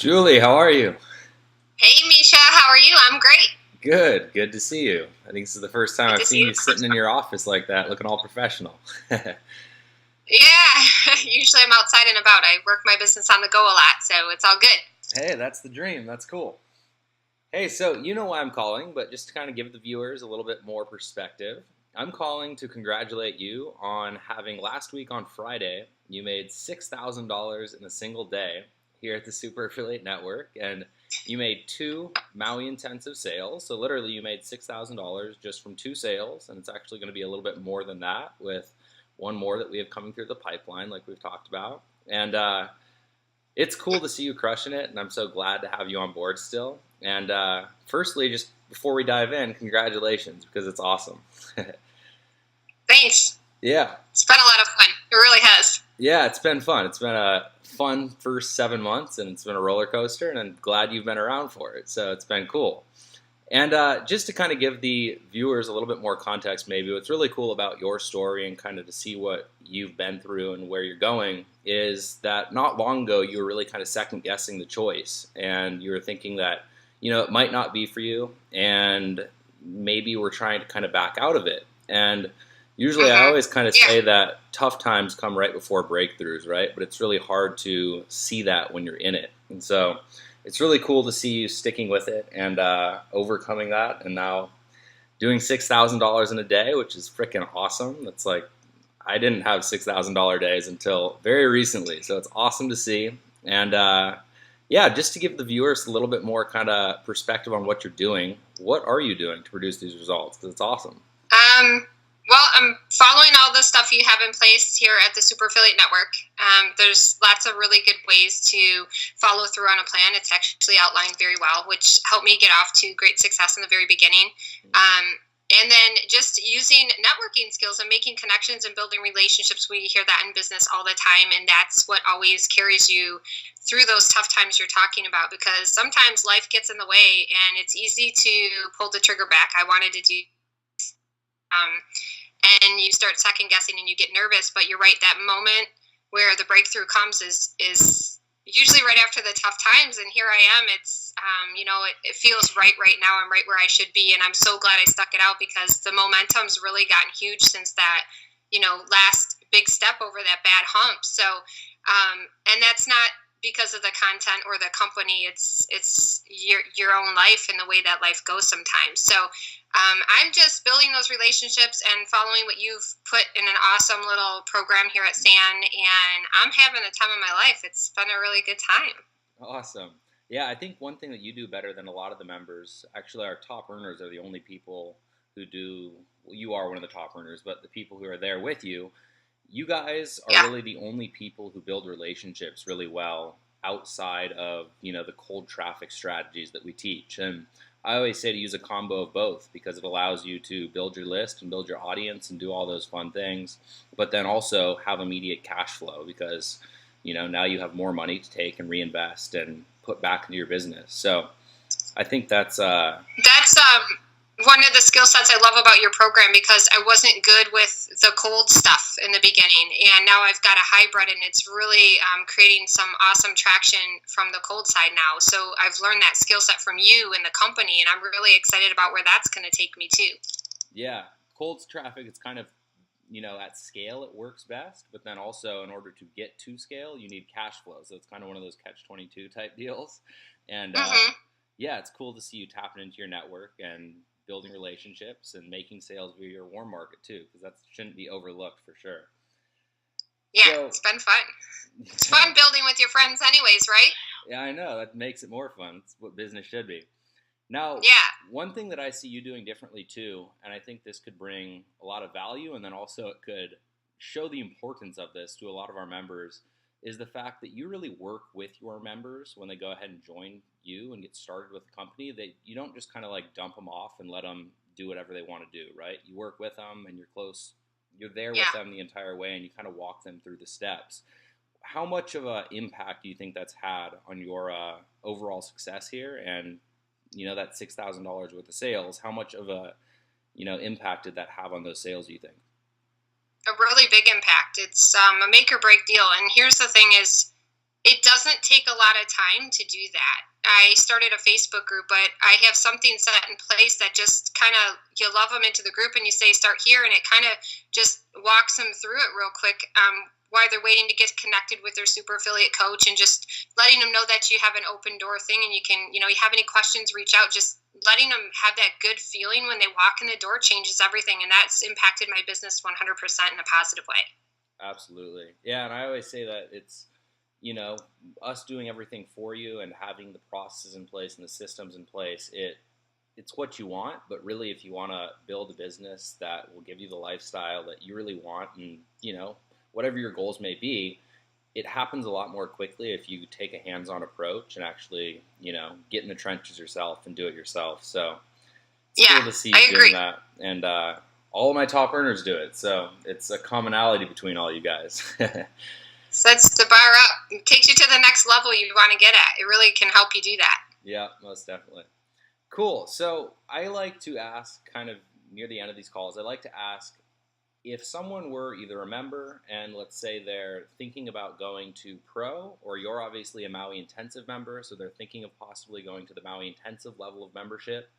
Julie, how are you? Hey, Misha, how are you? I'm great. Good. Good to see you. I think this is the first time Good I've to see seen you. you sitting in your office like that, looking all professional. Yeah, usually I'm outside and about. I work my business on the go a lot, so it's all good. Hey, that's the dream. That's cool. Hey, so you know why I'm calling, but just to kind of give the viewers a little bit more perspective, I'm calling to congratulate you on having last week on Friday, you made $6,000 in a single day here at the Super Affiliate Network, and you made two Maui intensive sales. So literally, you made $6,000 just from two sales, and it's actually going to be a little bit more than that with one more that we have coming through the pipeline, like we've talked about. And it's cool to see you crushing it, and I'm so glad to have you on board still. And firstly, just before we dive in, congratulations because it's awesome. Thanks. Yeah, It's been a lot of fun. It really has. yeah, it's been fun. It's been a fun first 7 months, and it's been a roller coaster, and I'm glad you've been around for it. So it's been cool. And just to kind of give the viewers a little bit more context, maybe what's really cool about your story and kind of to see what you've been through and where you're going is that not long ago you were really kind of second guessing the choice, and you were thinking that it might not be for you, and maybe you were trying to kind of back out of it. And usually I Mm-hmm. always kind of Yeah. say that tough times come right before breakthroughs, right? But it's really hard to see that when you're in it, and so it's really cool to see you sticking with it and overcoming that, and now doing $6,000 in a day, which is freaking awesome. That's like I didn't have $6,000 days until very recently, so it's awesome to see. And yeah, just to give the viewers a little bit more kind of perspective on what you're doing, what are you doing to produce these results? Because it's awesome. Um, well, I'm following all the stuff you have in place here at the Super Affiliate Network. There's lots of really good ways to follow through on a plan. It's actually outlined very well, which helped me get off to great success in the very beginning. Um, and then just using networking skills and making connections and building relationships. We hear that in business all the time, and that's what always carries you through those tough times you're talking about, because sometimes life gets in the way and it's easy to pull the trigger back. I wanted to do um, and you start second guessing and you get nervous. But you're right, that moment where the breakthrough comes is usually right after the tough times. And here I am. It's it feels right now. I'm right where I should be, and I'm so glad I stuck it out, because the momentum's really gotten huge since that last big step over that bad hump. So and that's not because of the content or the company. It's your own life and the way that life goes sometimes. So I'm just building those relationships and following what you've put in an awesome little program here at SAN, and I'm having the time of my life. It's been a really good time. Awesome. Yeah, I think one thing that you do better than a lot of the members, actually, our top earners are the only people who do. Well, you are one of the top earners, but the people who are there with you, you guys are Yeah. really the only people who build relationships really well outside of the cold traffic strategies that we teach. And I always say to use a combo of both because it allows you to build your list and build your audience and do all those fun things, but then also have immediate cash flow because now you have more money to take and reinvest and put back into your business. So I think that's That's one of the skill sets I love about your program, because I wasn't good with the cold stuff in the beginning, and now I've got a hybrid, and it's really creating some awesome traction from the cold side now. So I've learned that skill set from you and the company, and I'm really excited about where that's going to take me too. yeah, cold traffic. It's kind of at scale it works best, but then also in order to get to scale, you need cash flow. So it's kind of one of those catch-22 type deals. And Hmm. yeah, it's cool to see you tapping into your network and building relationships and making sales via your warm market too, because that shouldn't be overlooked for sure. Yeah, So it's been fun. It's fun building with your friends, anyways, right? yeah, I know that makes it more fun. It's what business should be. Now, Yeah. one thing that I see you doing differently too, and I think this could bring a lot of value, and then also it could show the importance of this to a lot of our members, is the fact that you really work with your members when they go ahead and join you and get started with the company. That you don't just kind of like dump them off and let them do whatever they want to do, right? You work with them and you're close, you're there with Yeah. them the entire way, and you kind of walk them through the steps. How much of an impact do you think that's had on your overall success here? And that $6,000 worth of sales, how much of a impact did that have on those sales? Do you think? A really big impact. It's a make or break deal. And here's the thing is, it doesn't take a lot of time to do that. I started a Facebook group, but I have something set in place that just kind of, you love them into the group and you say start here, and it kind of just walks them through it real quick, while they're waiting to get connected with their super affiliate coach, and just letting them know that you have an open door thing, and you can, you have any questions, reach out. Just letting them have that good feeling when they walk in the door changes everything, and that's impacted my business 100% in a positive way. Absolutely. Yeah, and I always say that it's, us doing everything for you and having the processes in place and the systems in place, it's what you want. But really, if you want to build a business that will give you the lifestyle that you really want, and whatever your goals may be, it happens a lot more quickly if you take a hands-on approach and actually get in the trenches yourself and do it yourself. So it's cool to see you doing that, and all of my top earners do it, so it's a commonality between all you guys. Sets the bar up. It takes you to the next level you want to get at. It really can help you do that. Yeah, most definitely. Cool. So I like to ask, kind of near the end of these calls, I like to ask if someone were either a member and let's say they're thinking about going to pro, or you're obviously a Maui Intensive member, so they're thinking of possibly going to the Maui Intensive level of membership.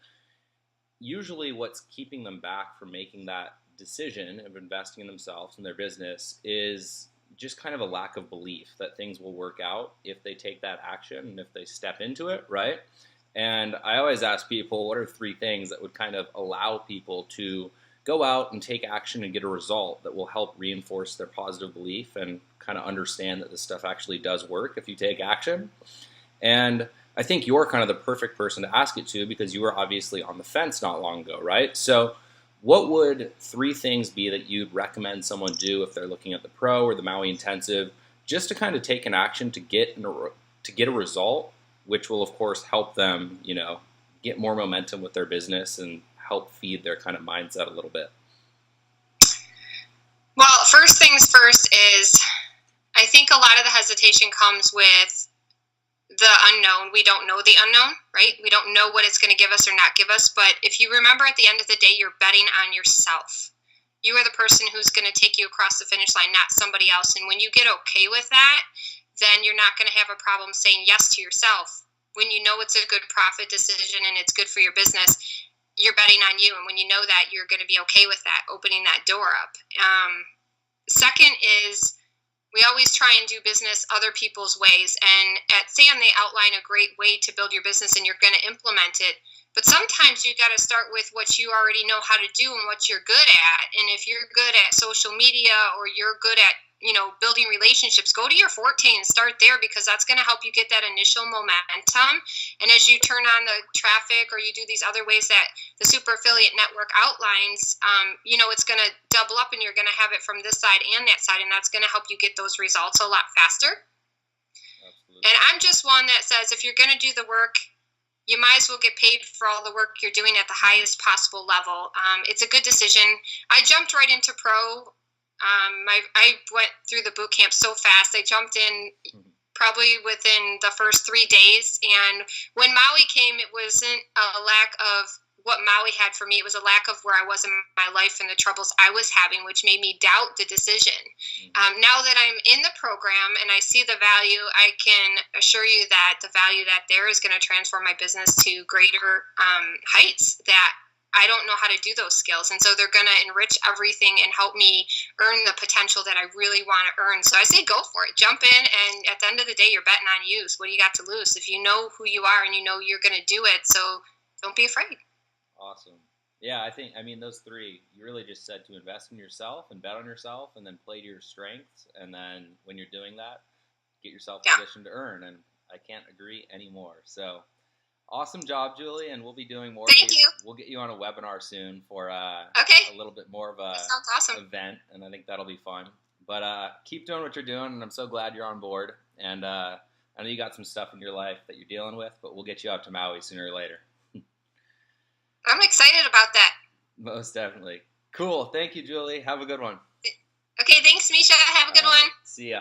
Usually what's keeping them back from making that decision of investing in themselves and their business is just kind of a lack of belief that things will work out if they take that action and if they step into it, right? And I always ask people, what are 3 things that would kind of allow people to go out and take action and get a result that will help reinforce their positive belief and kind of understand that this stuff actually does work if you take action? And I think you're kind of the perfect person to ask it to, because you were obviously on the fence not long ago, right? So what would 3 things be that you'd recommend someone do if they're looking at the pro or the Maui Intensive, just to kind of take an action to get a result, which will of course help them, get more momentum with their business and help feed their kind of mindset a little bit? Well, first things first is, I think a lot of the hesitation comes with the unknown. We don't know the unknown, right? We don't know what it's going to give us or not give us. But if you remember, at the end of the day, you're betting on yourself. You are the person who's going to take you across the finish line, not somebody else. And when you get okay with that, then you're not going to have a problem saying yes to yourself. When you know it's a good profit decision and it's good for your business, you're betting on you. And when you know that, you're going to be okay with that, opening that door up. Second is, we always try and do business other people's ways. And at SAM, they outline a great way to build your business, and you're going to implement it. But sometimes you got to start with what you already know how to do and what you're good at. And if you're good at social media, or you're good at, building relationships, go to your forte and start there, because that's going to help you get that initial momentum. And as you turn on the traffic, or you do these other ways that the Super Affiliate Network outlines, it's going to double up, and you're going to have it from this side and that side, and that's going to help you get those results a lot faster. Absolutely. And I'm just one that says, if you're going to do the work, you might as well get paid for all the work you're doing at the highest possible level. It's a good decision. I jumped right into pro. I went through the boot camp so fast. I jumped in probably within the first 3 days. And when Maui came, it wasn't a lack of what Maui had for me. It was a lack of where I was in my life and the troubles I was having, which made me doubt the decision. Now that I'm in the program and I see the value, I can assure you that the value that there is going to transform my business to greater heights that I don't know how to do those skills. And so they're going to enrich everything and help me earn the potential that I really want to earn. So I say go for it. Jump in, and at the end of the day, you're betting on you. So what do you got to lose? If you know who you are and you know you're going to do it, so don't be afraid. Awesome. Yeah, those 3, you really just said to invest in yourself and bet on yourself, and then play to your strengths. And then when you're doing that, get yourself positioned to earn. And I can't agree anymore. So awesome job, Julie, and we'll be doing more. Thank you. We'll get you on a webinar soon for a little bit more of a sounds awesome. event, and I think that'll be fun. But keep doing what you're doing, and I'm so glad you're on board. And I know you got some stuff in your life that you're dealing with, but we'll get you out to Maui sooner or later. I'm excited about that. Most definitely. Cool. Thank you, Julie. Have a good one. Okay, thanks, Misha. Have a good one. See ya.